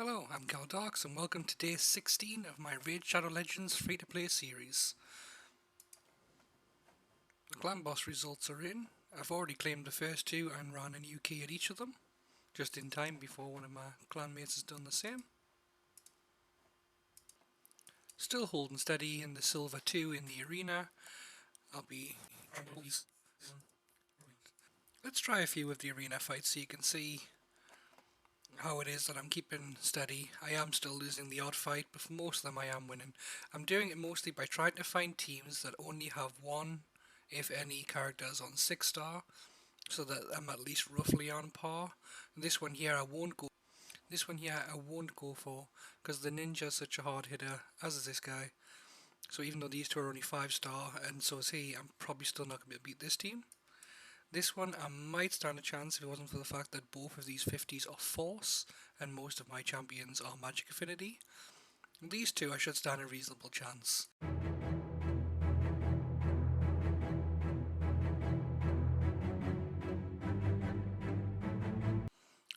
Hello, I'm Galdarks and welcome to day 16 of my Raid Shadow Legends free-to-play series. The clan boss results are in. I've already claimed the first two and ran an UK at each of them, just in time before one of my clanmates has done the same. Still holding steady in the silver 2 in the arena. Let's try a few of the arena fights so you can see how it is that I'm keeping steady. I am still losing the odd fight, but for most of them I am winning. I'm doing it mostly by trying to find teams that only have one, if any, characters on 6 star, so that I'm at least roughly on par. This one here I won't go for, because the ninja is such a hard hitter, as is this guy. So even though these two are only 5 star, and so is he, I'm probably still not going to beat this team. This one I might stand a chance if it wasn't for the fact that both of these 50s are Force, and most of my champions are Magic Affinity. These two I should stand a reasonable chance.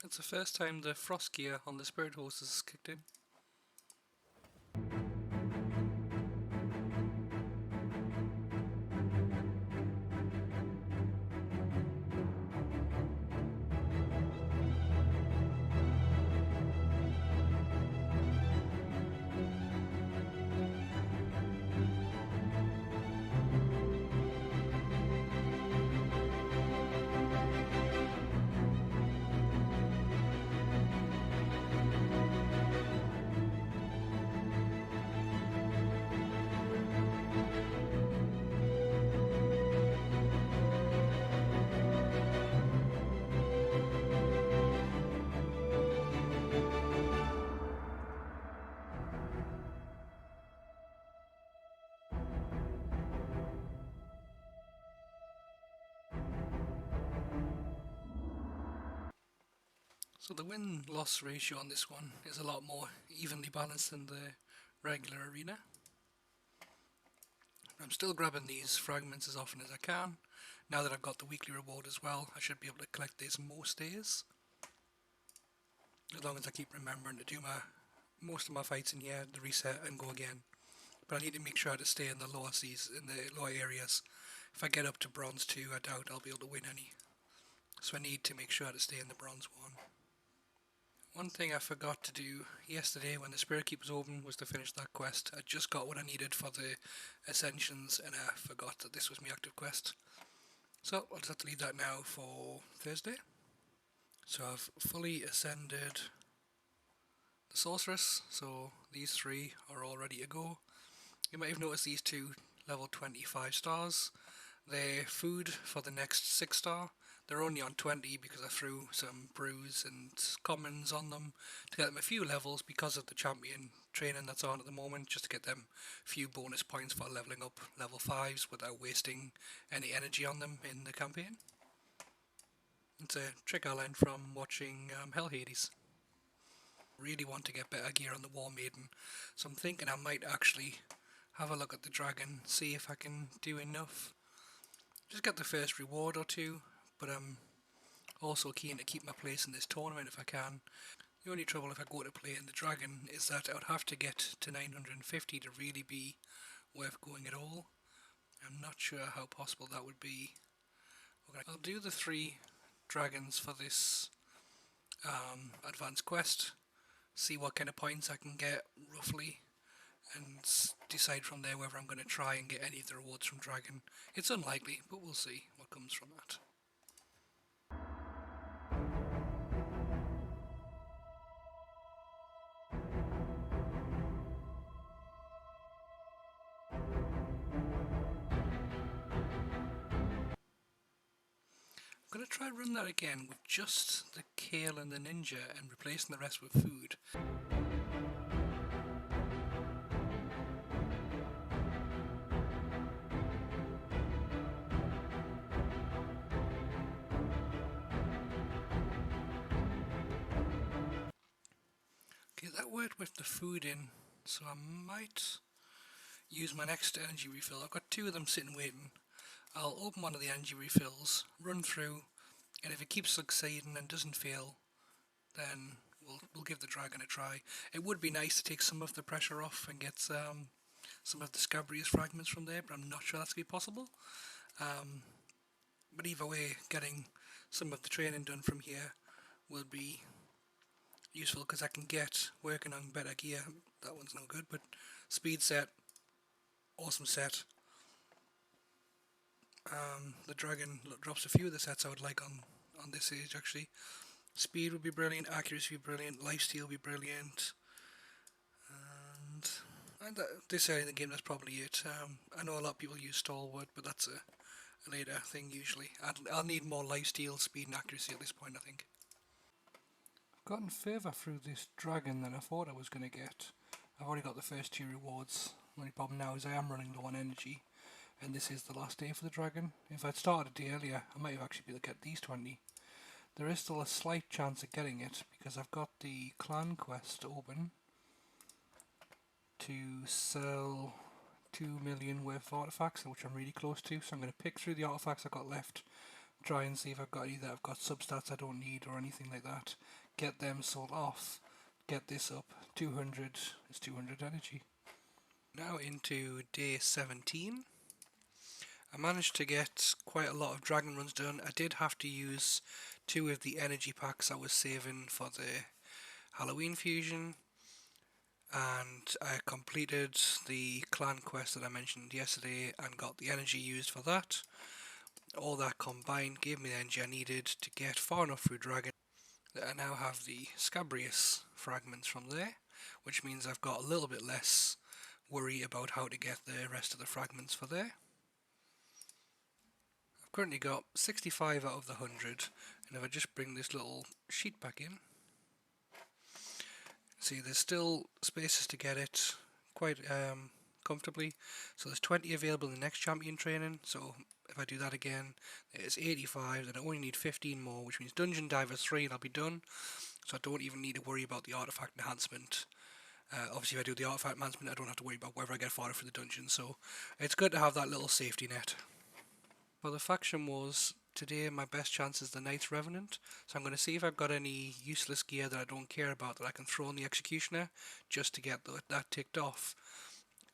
It's the first time the Frost gear on the Spirit Horses has kicked in. So the win-loss ratio on this one is a lot more evenly balanced than the regular arena. I'm still grabbing these fragments as often as I can. Now that I've got the weekly reward as well, I should be able to collect these most days. As long as I keep remembering to do most of my fights in here, the reset and go again. But I need to make sure to stay in the lower seas, in the lower areas. If I get up to bronze 2, I doubt I'll be able to win any. So I need to make sure to stay in the bronze 1. One thing I forgot to do yesterday when the Spirit Keep was open was to finish that quest. I just got what I needed for the Ascensions and I forgot that this was my active quest. So I'll just have to leave that now for Thursday. So I've fully ascended the Sorceress, so these 3 are all ready to go. You might have noticed these 2 level 25 stars. They're food for the next 6 star. They're only on 20 because I threw some brews and commons on them to get them a few levels because of the champion training that's on at the moment, just to get them a few bonus points for leveling up level 5s without wasting any energy on them in the campaign. It's a trick I learned from watching Hell Hades. Really want to get better gear on the War Maiden, so I'm thinking I might actually have a look at the dragon, see if I can do enough. Just get the first reward or 2, but I'm also keen to keep my place in this tournament if I can. The only trouble if I go to play in the dragon is that I would have to get to 950 to really be worth going at all. I'm not sure how possible that would be. I'll do the 3 dragons for this advanced quest, see what kind of points I can get roughly, and decide from there whether I'm going to try and get any of the rewards from dragon. It's unlikely, but we'll see what comes from that. I'm going to try run that again with just the kale and the ninja and replacing the rest with food. Okay, that worked with the food in, so I might use my next energy refill. I've got 2 of them sitting waiting. I'll open one of the energy refills, run through, and if it keeps succeeding and doesn't fail, then we'll give the dragon a try. It would be nice to take some of the pressure off and get some of the scabrious fragments from there, but I'm not sure that's going to be possible. But either way, getting some of the training done from here will be useful because I can get working on better gear. That one's no good, but speed set, awesome set. The dragon drops a few of the sets I would like on this age actually. Speed would be brilliant, accuracy would be brilliant, lifesteal would be brilliant, and this area of the game, that's probably it. I know a lot of people use stalwart, but that's a later thing usually. I'll need more lifesteal, speed and accuracy at this point, I think. I've gotten further through this dragon than I thought I was going to get. I've already got the first 2 rewards. The only problem now is I am running low on energy, and this is the last day for the dragon. If I'd started a day earlier, I might have actually been able to get these 20. There is still a slight chance of getting it because I've got the clan quest open to sell 2 million worth of artifacts, which I'm really close to, so I'm going to pick through the artifacts I've got left, try and see if I've got any that I've got substats I don't need or anything like that, get them sold off, get this up. 200 is 200 energy. Now into day 17. I managed to get quite a lot of dragon runs done. I did have to use 2 of the energy packs I was saving for the Halloween fusion, and I completed the clan quest that I mentioned yesterday and got the energy used for that. All that combined gave me the energy I needed to get far enough through dragon that I now have the scabrious fragments from there, which means I've got a little bit less worry about how to get the rest of the fragments for there. I've currently got 65 out of the 100, and if I just bring this little sheet back in, see there's still spaces to get it quite comfortably. So there's 20 available in the next champion training, so if I do that again, it's 85, then I only need 15 more, which means Dungeon Diver 3 and I'll be done, so I don't even need to worry about the artifact enhancement. Obviously if I do the artifact enhancement, I don't have to worry about whether I get farther for the dungeon, so it's good to have that little safety net. For the faction wars, today my best chance is the Knight's Revenant, so I'm going to see if I've got any useless gear that I don't care about that I can throw in the Executioner just to get that ticked off,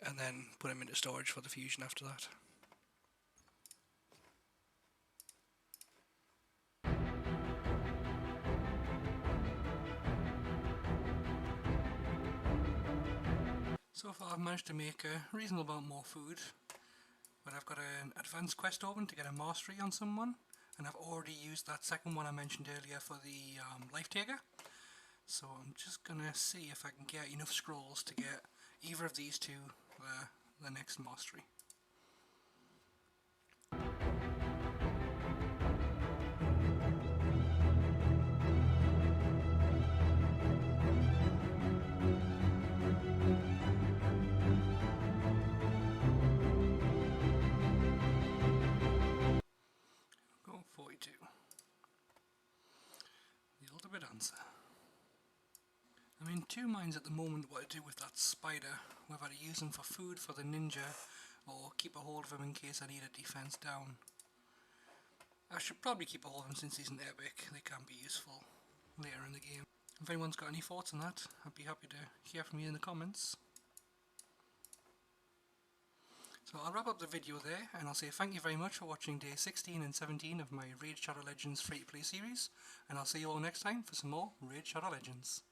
and then put him into storage for the fusion after that. So far I've managed to make a reasonable amount more food, but I've got an advanced quest open to get a mastery on someone, and I've already used that second one I mentioned earlier for the life taker. So I'm just gonna see if I can get enough scrolls to get either of these two the next mastery. Go 42. The ultimate answer. I'm in 2 minds at the moment what to do with that spider, whether to use him for food for the ninja or keep a hold of him in case I need a defense down. I should probably keep a hold of him since he's an epic. They can be useful later in the game. If anyone's got any thoughts on that, I'd be happy to hear from you in the comments. So I'll wrap up the video there, and I'll say thank you very much for watching day 16 and 17 of my Raid Shadow Legends free-to-play series, and I'll see you all next time for some more Raid Shadow Legends.